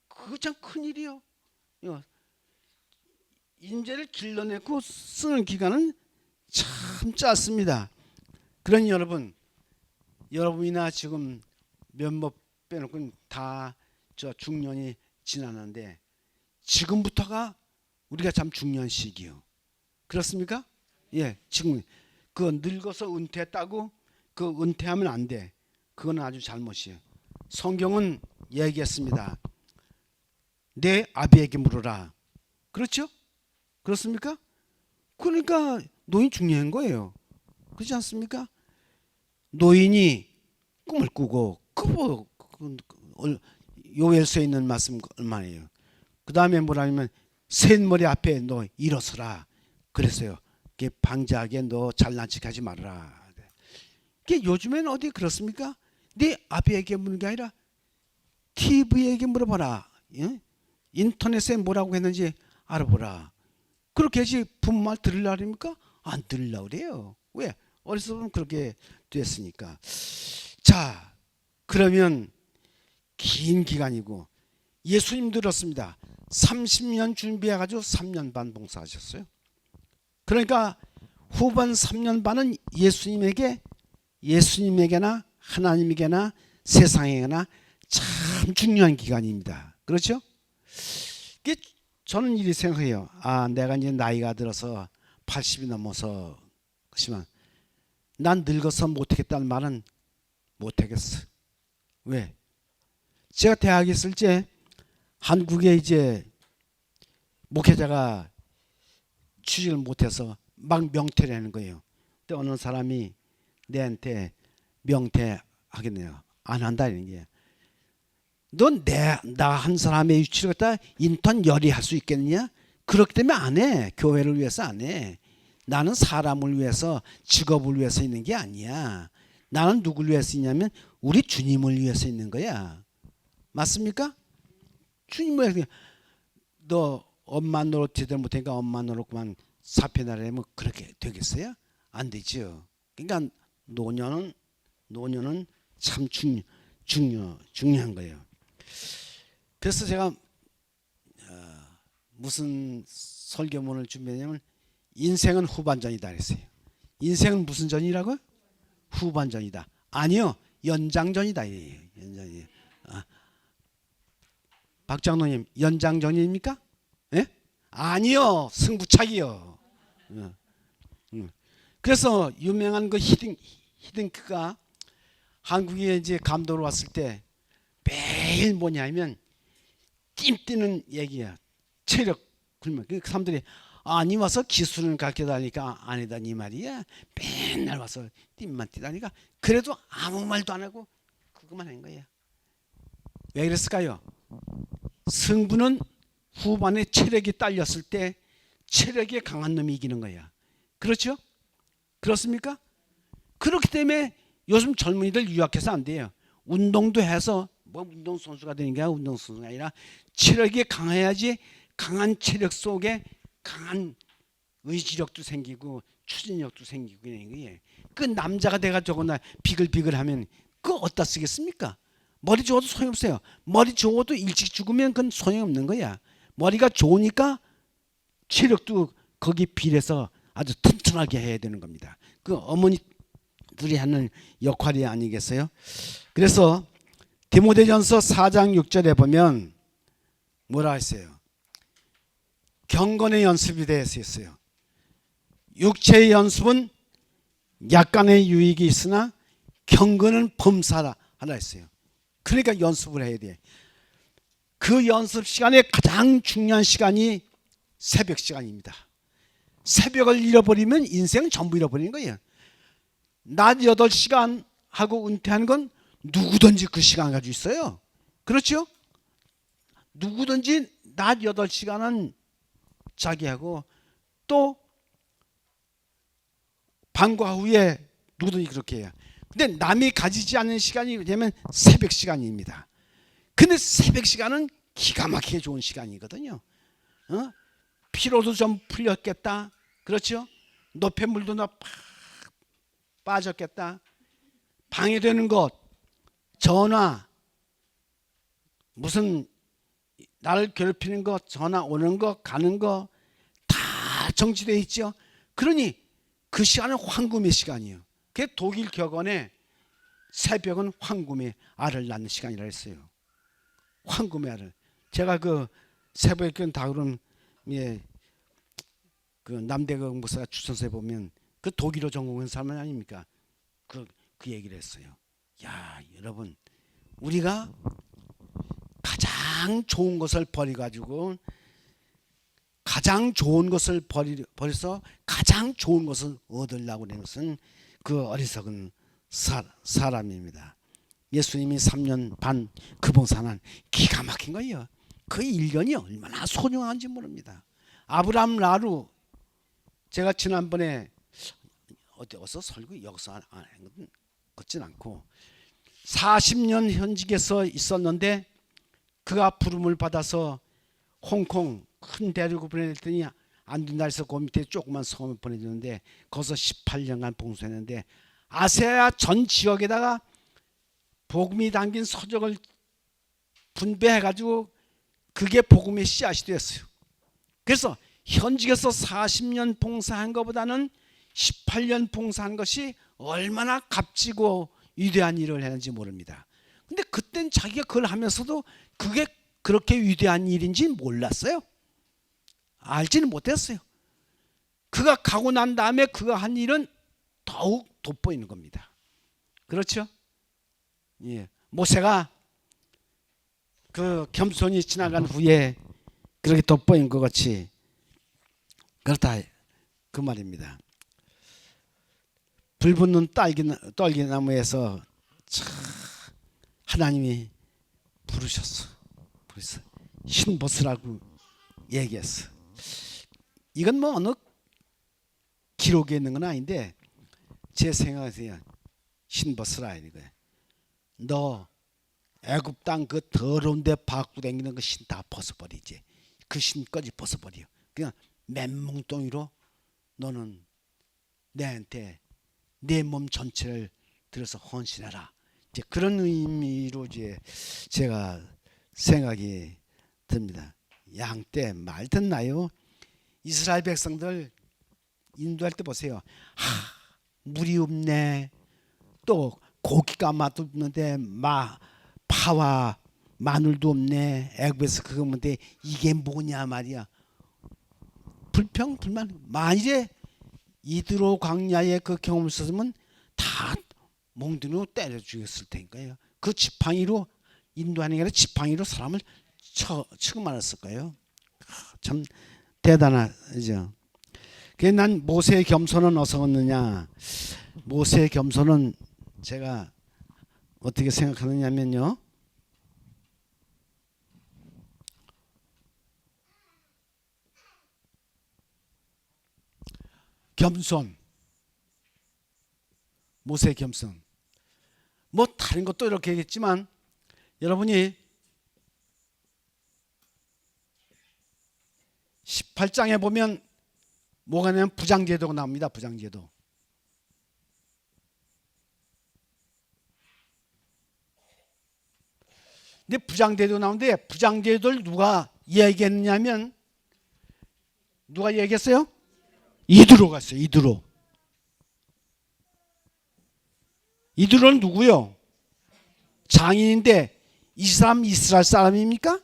그거 참 큰일이요. 인재를 길러내고 쓰는 기간은 참 짧습니다. 그러니 여러분이나 지금 몇몇 빼놓고 다 저 중년이 지났는데 지금부터가 우리가 참 중년 시기요. 그렇습니까? 예, 지금 그 늙어서 은퇴했다고 그 은퇴하면 안 돼. 그건 아주 잘못이에요. 성경은 얘기했습니다. 내 아비에게 물어라. 그렇죠? 그렇습니까? 그러니까 노인 중요한 거예요. 그렇지 않습니까? 노인이 꿈을 꾸고 요엘서에 있는 말씀 얼마예요. 그 다음에 뭐라냐면 셋머리 앞에 너 일어서라 그랬어요. 방자하게 너 잘난 척하지 말아라. 요즘에는 어디 그렇습니까? 네 아비에게 묻는 게 아니라 TV에게 물어봐라. 예? 인터넷에 뭐라고 했는지 알아보라. 그렇게 해야지 부모 말 들으려니까 안 들으려고 그래요. 왜? 어렸을 때는 그렇게 됐으니까. 자, 그러면 긴 기간이고 예수님 들었습니다. 30년 준비해가지고 3년 반 봉사하셨어요. 그러니까 후반 3년 반은 예수님에게나 하나님에게나 세상에게나 참 중요한 기간입니다. 그렇죠? 저는 이렇게 생각해요. 내가 이제 나이가 들어서 80이 넘어서 그렇지만 난 늙어서 못하겠다는 말은 못하겠어. 왜? 제가 대학에 있을 때 한국에 이제 목회자가 취직을 못해서 막 명퇴를 하는 거예요. 근데 어느 사람이 내한테 명퇴하겠네요. 안 한다 이런 게. 넌 나 한 사람의 유치를 갖다 인턴 열의할 수 있겠느냐? 그렇기 때문에 안 해. 교회를 위해서 안 해. 나는 사람을 위해서 직업을 위해서 있는 게 아니야. 나는 누구를 위해서 있냐면 우리 주님을 위해서 있는 거야. 맞습니까? 주님을 위해서. 너 엄마 노릇 제대로 못하니까 엄마 노릇 그만 사표나라면 그렇게 되겠어요? 안 되죠. 그러니까 노년은 노년은 참 중요한 거예요. 그래서 제가 무슨 설교문을 준비했냐면 인생은 후반전이다 그랬어요. 인생은 무슨 전이라고? 후반전이다. 아니요, 연장전이다. 연장이. 박장로님, 연장전입니까? 예? 아니요, 승부차기요. 그래서 유명한 그 히딩크가 한국에 이제 감독으로 왔을 때 매일 뭐냐면 띵뛰는 얘기야. 체력 굴면 그 사람들이 니 와서 기술을 가르쳐달라니까 아니다 니 말이야. 맨날 와서 띵만 뛰다니까 그래도 아무 말도 안 하고 그것만 한 거야. 왜 그랬을까요? 승부는 후반에 체력이 딸렸을 때 체력이 강한 놈이 이기는 거야. 그렇죠? 그렇습니까? 그렇기 때문에 요즘 젊은이들 유학해서 안 돼요. 운동도 해서 뭐 운동선수가 되는 게 운동선수가 아니라 체력이 강해야지 강한 체력 속에 강한 의지력도 생기고 추진력도 생기고 그런 거예요. 그 남자가 돼가지고 나 비글비글하면 그거 어디다 쓰겠습니까? 머리 좋아도 소용없어요. 머리 좋아도 일찍 죽으면 그건 소용없는 거야. 머리가 좋으니까 체력도 거기 비례해서 아주 튼튼하게 해야 되는 겁니다. 그 어머니들이 하는 역할이 아니겠어요? 그래서 디모데전서 4장 6절에 보면 뭐라 했어요? 경건의 연습이 되어서 있어요. 육체의 연습은 약간의 유익이 있으나 경건은 범사라 하나 했어요. 그러니까 연습을 해야 돼. 그 연습 시간에 가장 중요한 시간이 새벽 시간입니다. 새벽을 잃어버리면 인생은 전부 잃어버리는 거예요. 낮 8시간 하고 은퇴하는 건 누구든지 그 시간 가지고 있어요. 그렇죠? 누구든지 낮 8시간은 자기하고 또 방과 후에 누구든지 그렇게 해요. 근데 남이 가지지 않는 시간이 되면 새벽 시간입니다. 근데 새벽 시간은 기가 막히게 좋은 시간이거든요. 피로도 좀 풀렸겠다. 그렇죠? 노폐물도 팍 빠졌겠다. 방해되는 것, 전화, 무슨 나를 괴롭히는 것, 전화 오는 것, 가는 것 다 정지되어 있죠. 그러니 그 시간은 황금의 시간이에요. 그게 독일 격언에 새벽은 황금의 알을 낳는 시간이라 했어요. 황금의 알을. 제가 그 새벽에 다그런 그 남대극 목사가 추천서에 보면 그 독일어 전공한 사람 아닙니까? 그 얘기를 했어요. 야, 여러분, 우리가 가장 좋은 것을 버려가지고 가장 좋은 것을 버려서 가장 좋은 것을 얻으려고 하는 것은 그 어리석은 사람입니다. 예수님이 3년 반 그 봉사는 기가 막힌 거예요. 그 1년이 얼마나 소중한지 모릅니다. 아브라함 라루, 제가 지난번에 어디서 설교 여기서 안 한 것진 않고 40년 현직에서 있었는데 그가 부름을 받아서 홍콩 큰 대륙을 보내줬더니 안 된다 해서 그 밑에 조그만 섬을 보내줬는데 거기서 18년간 봉사했는데 아시아 전 지역에다가 복음이 담긴 서적을 분배해가지고 그게 복음의 씨앗이 됐어요. 그래서 현직에서 40년 봉사한 것보다는 18년 봉사한 것이 얼마나 값지고 위대한 일을 했는지 모릅니다. 근데 그땐 자기가 그걸 하면서도 그게 그렇게 위대한 일인지 몰랐어요. 알지는 못했어요. 그가 가고 난 다음에 그가 한 일은 더욱 돋보이는 겁니다. 그렇죠? 예. 모세가 그 겸손히 지나간 후에 그렇게 돋보인 것 같이 그렇다 그 말입니다. 불붙는 딸기나무에서 하나님이 부르셨어. 그래서 흰벗으라고 얘기했어. 이건 뭐 어느 기록에 있는 건 아닌데 제 생각에서 흰벗으라 이거야. 너 애굽 땅 그 더러운 데 박고 다니는 그 신 다 벗어버리지. 그 신까지 벗어버려. 그냥 맨뭉덩이로 너는 내한테 내 몸 전체를 들어서 헌신해라. 이제 그런 의미로 이제 제가 생각이 듭니다. 양떼 말 듣나요? 이스라엘 백성들 인도할 때 보세요. 물이 없네. 또 고기가 맛없는데 파와 마늘도 없네. 애굽에서 그거 뭔데 이게 뭐냐 말이야. 불평불만. 만일에 이드로 광야의 그 경험을 썼으면 다 몽둥이로 때려 죽였을 테니까요. 그 지팡이로 인도하는 게 아니라 지팡이로 사람을 치고 말았을 거예요. 참 대단하죠. 그래서 난 모세의 겸손은 어디서 얻느냐. 모세의 겸손은 제가 어떻게 생각하느냐면요. 겸손. 모세의 겸손. 뭐 다른 것도 이렇게 했지만 여러분이 18장에 보면 뭐가 나면 부장제도가 나옵니다. 부장제도. 근데 부장제도 나오는데 부장제도를 누가 얘기했냐면 누가 얘기했어요? 이드로가 했어요. 이드로. 이드로는 누구요? 장인인데 이 사람 이스라엘 사람입니까?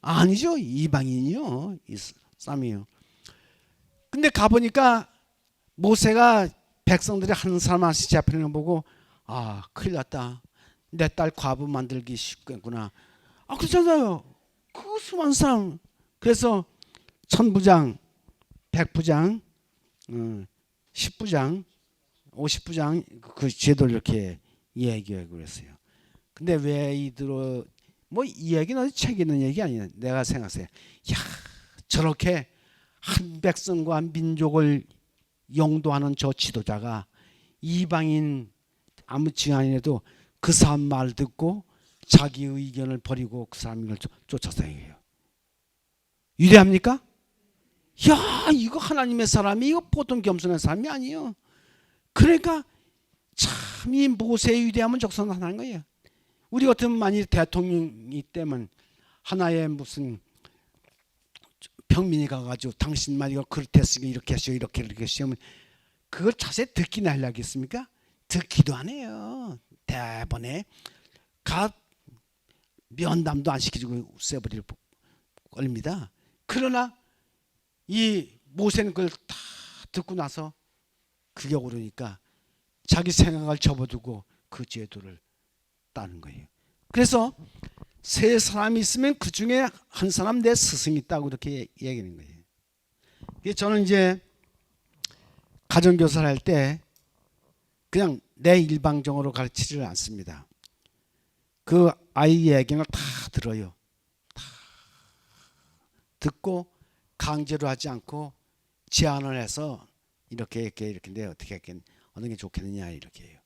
아니죠. 이방인이요. 사람이요. 근데 가보니까 모세가 백성들이 한 사람 하나씩 잡히는 거 보고 큰일 났다. 내 딸 과부 만들기 쉽겠구나. 그렇잖아요. 그 수많은 사람. 그래서 천부장, 백부장, 10부장, 50부장 그 제도를 이렇게 얘기하고 그랬어요. 근데 왜 이들어 뭐 이 얘기는 어디 책 있는 얘기 아니에요. 내가 생각해요. 저렇게 한 백성과 한 민족을 영도하는 저 지도자가 이방인 아무 증언이라도 그 사람 말 듣고 자기 의견을 버리고 그 사람을 쫓아서 해요. 유대합니까? 이거 하나님의 사람이 이거 보통 겸손한 사람이 아니에요. 그러니까 참 이 모세의 위대함은 적선하는 거예요. 우리 같으면 만일 대통령이 때면 하나의 무슨 평민이 가가지고 당신만 이거 그렇댔으니 이렇게 하시오 이렇게 하시면 그걸 자세히 듣기나 하려겠습니까? 듣기도 안 해요. 대번에 면담도 안 시켜주고 쇠버리를 걸립니다. 그러나 이 모세는 그걸 다 듣고 나서 그게 오르니까 자기 생각을 접어두고 그 제도를 따는 거예요. 그래서 세 사람이 있으면 그 중에 한 사람 내 스승이 있다고 이렇게 얘기하는 거예요. 저는 이제 가정교사를 할 때 그냥 내 일방적으로 가르치지를 않습니다. 그 아이 얘기를 다 들어요. 다 듣고 강제로 하지 않고 제안을 해서 이렇게 근데 어떻게 어느 게 좋겠느냐 이렇게 해요.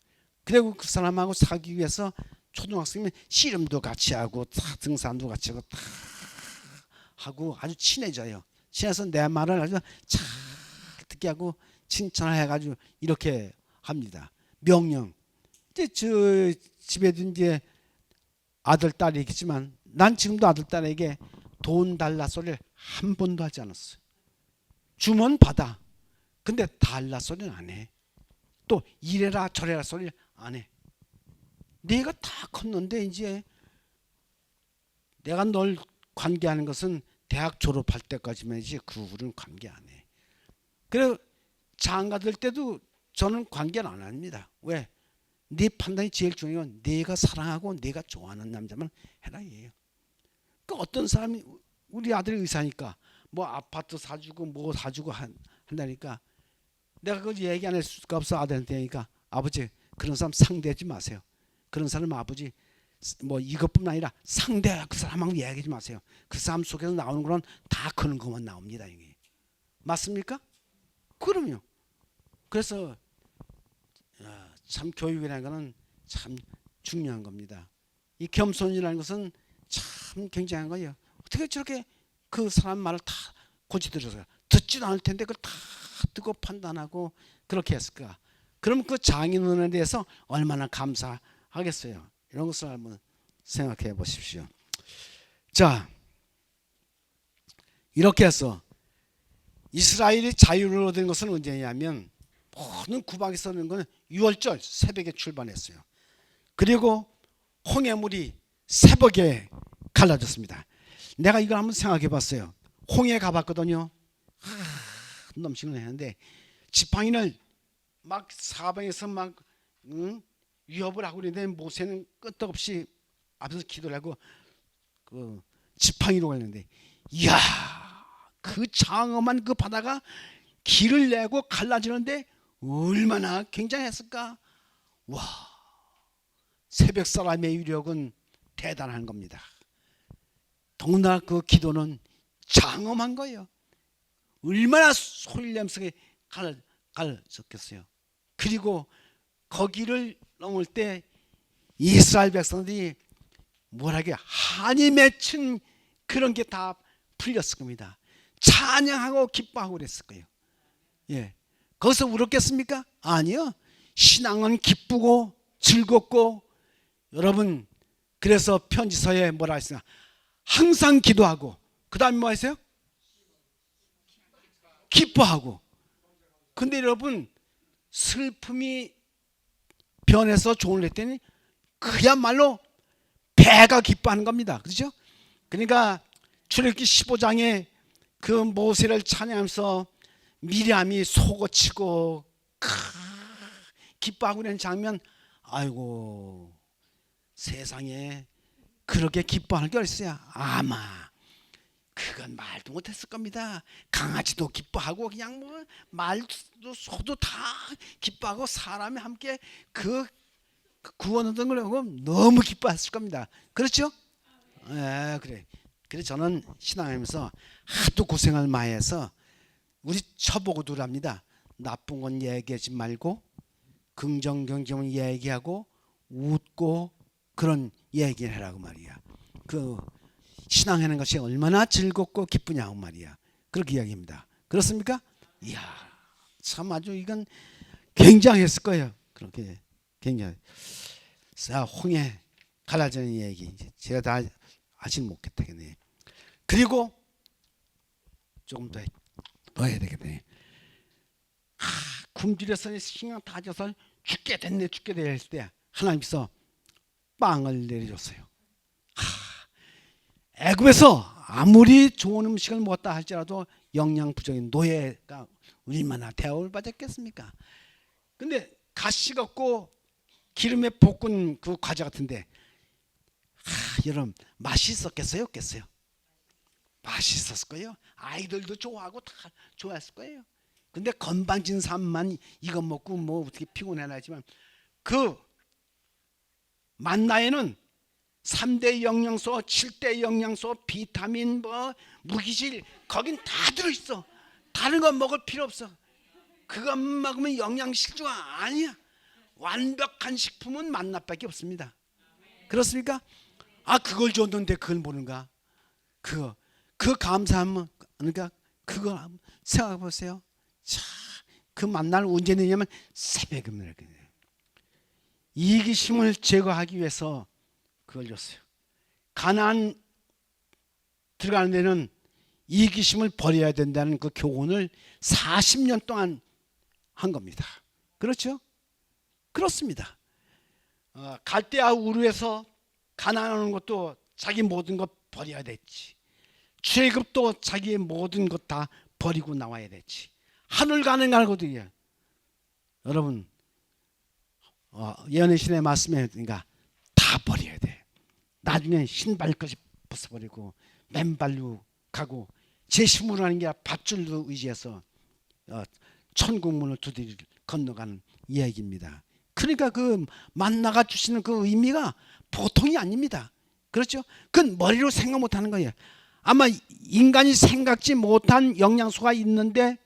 그리고 그 사람하고 사귀기 위해서 초등학생이면 씨름도 같이 하고 등산도 같이 하고 다 하고 아주 친해져요. 친해서 내 말을 아주 잘 듣게 하고 칭찬을 해가지고 이렇게 합니다. 명령. 이제 저 집에도 이제 아들 딸이 있겠지만 난 지금도 아들 딸에게 돈 달라 소리를 한 번도 하지 않았어요. 주면 받아. 근데 달라 소리는 안 해. 또 이래라 저래라 소리를 안 해. 내가 다 컸는데 이제 내가 널 관계하는 것은 대학 졸업할 때까지만이지 그 후로는 관계 안 해. 그래서 장가 들 때도 저는 관계를 안 합니다. 왜? 네 판단이 제일 중요한 건 네가 사랑하고 네가 좋아하는 남자만 해라 이에요. 그 어떤 사람이 우리 아들이 의사니까 뭐 아파트 사주고 뭐 사주고 한다니까 내가 그걸 얘기 안 할 수가 없어 아들한테. 하니까 아버지 그런 사람 상대하지 마세요. 그런 사람 아버지 뭐 이것뿐만 아니라 상대 그 사람하고 얘기하지 마세요. 그 사람 속에서 나오는 거는 다 그런 것만 나옵니다. 이게 맞습니까? 그럼요. 그래서 참 교육이라는 것은 참 중요한 겁니다. 이 겸손이라는 것은 참 굉장한 거예요. 어떻게 저렇게 그 사람 말을 다 고치 들어서요. 듣지도 않을 텐데 그걸 다 듣고 판단하고 그렇게 했을까? 그럼 그 장인어른에 대해서 얼마나 감사하겠어요. 이런 것을 한번 생각해 보십시오. 자, 이렇게 해서 이스라엘이 자유를 얻은 것은 언제냐면 모든 구박에서 얻는 것은 6월절 새벽에 출발했어요. 그리고 홍해물이 새벽에 갈라졌습니다. 내가 이걸 한번 생각해 봤어요. 홍해 가봤거든요. 넘치는 했는데 지팡이를 막 사방에서 막 위협을 하고 있는데 모세는 끄떡없이 앞에서 기도를 하고 그 지팡이로 가는데, 이야, 그 장엄한 그 바다가 길을 내고 갈라지는데 얼마나 굉장했을까. 와, 새벽 사람의 위력은 대단한 겁니다. 더구나 그 기도는 장엄한 거예요. 얼마나 소리를 내면서 갈라졌겠어요. 그리고 거기를 넘을 때 이스라엘 백성들이 뭐라게 한이 맺힌 그런 게 다 풀렸을 겁니다. 찬양하고 기뻐하고 그랬을 거예요. 예, 거기서 울었겠습니까? 아니요. 신앙은 기쁘고 즐겁고, 여러분, 그래서 편지서에 뭐라 했어요? 항상 기도하고, 그 다음에 뭐 했어요? 기뻐하고. 근데 여러분, 슬픔이 변해서 조언을 했더니 그야말로 배가 기뻐하는 겁니다. 그렇죠? 그러니까 출애굽기 15장에 그 모세를 찬양하면서 미리암이 속어치고 기뻐하고 있는 장면, 아이고, 세상에 그렇게 기뻐하는 게 어딨어요. 아마 그건 말도 못했을 겁니다. 강아지도 기뻐하고 그냥 뭐 말도 소도 다 기뻐하고 사람이 함께 그 구원 얻은 걸 보고 너무 기뻐했을 겁니다. 그렇죠? 예, 그래. 그래서 저는 신앙하면서 하도 고생을 많이 해서 우리 처보고들 합니다. 나쁜 건 얘기하지 말고 긍정을 얘기하고 웃고 그런 얘기를 하라고 말이야. 그 신앙하는 것이 얼마나 즐겁고 기쁘냐고 말이야. 그렇게 이야기합니다. 그렇습니까? 이야, 참 아주 이건 굉장했을 거예요. 그렇게 굉장히. 자, 홍해 갈라지는 얘기 제가 다 아직 못겠다겠네. 그리고 조금 더 해야 되겠네. 굶주려서 신경 다 져서 죽게 됐네 했을 때 하나님께서 빵을 내려줬어요. 애굽에서 아무리 좋은 음식을 먹었다 할지라도 영양 부족인 노예가 얼마나 대우를 받았겠습니까? 근데 가시 없고 기름에 볶은 그 과자 같은데, 여러분, 맛이 있었겠어요? 없겠어요? 맛이 있었을 거예요. 아이들도 좋아하고 다 좋아했을 거예요. 근데 건방진 사람만 이거 먹고 뭐 어떻게 피곤해나 했지만, 그 만나에는 3대 영양소, 7대 영양소, 비타민, 뭐 무기질, 거긴 다 들어있어. 다른 거 먹을 필요 없어. 그거 먹으면 영양실조가 아니야. 완벽한 식품은 만나밖에 없습니다. 그렇습니까? 그걸 줬는데 그걸 모르는가? 그 감사함은, 그러니까 그거 생각해 보세요. 자, 그 만나를 언제 내냐면 새벽입니다. 이기심을 제거하기 위해서 그걸 줬어요. 가나안 들어가는 데는 이기심을 버려야 된다는 그 교훈을 40년 동안 한 겁니다. 그렇죠? 그렇습니다. 갈대아 우르에서 가나안 오는 것도 자기 모든 것 버려야 됐지. 출애굽도 자기의 모든 것 다 버리고 나와야 됐지. 하늘 가는 갈고도요. 여러분, 예언의 신의 말씀에 그러니까 다 버려야 돼. 나중에 신발까지 벗어버리고 맨발로 가고 제 힘으로 하는 게 아니라 밧줄로 의지해서 천국문을 두드리 건너가는 이야기입니다. 그러니까 그 만나가 주시는 그 의미가 보통이 아닙니다. 그렇죠? 그건 머리로 생각 못하는 거예요. 아마 인간이 생각지 못한 영양소가 있는데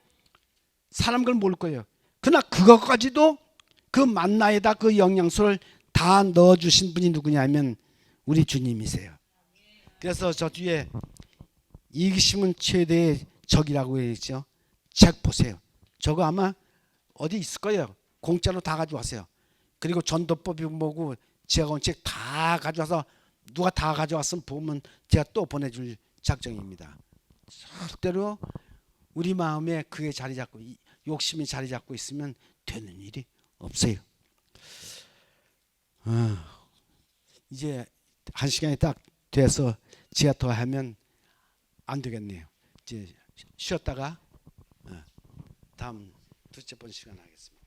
사람 그걸 모를 거예요. 그러나 그것까지도 그 만나에다 그 영양소를 다 넣어주신 분이 누구냐면 우리 주님이세요. 그래서 저 뒤에 이기심은 최대의 적이라고 했죠. 책 보세요. 저거 아마 어디 있을 거예요. 공짜로 다 가져왔어요. 그리고 전도법이 뭐고 제가 책 다 가져와서 누가 다 가져왔으면 보면 제가 또 보내줄 작정입니다. 절대로 우리 마음에 그게 자리 잡고 욕심이 자리 잡고 있으면 되는 일이 없어요. 이제 1시간이 딱 돼서 제가 더 하면 안 되겠네요. 이제 쉬었다가 다음 둘째 번 시간 하겠습니다.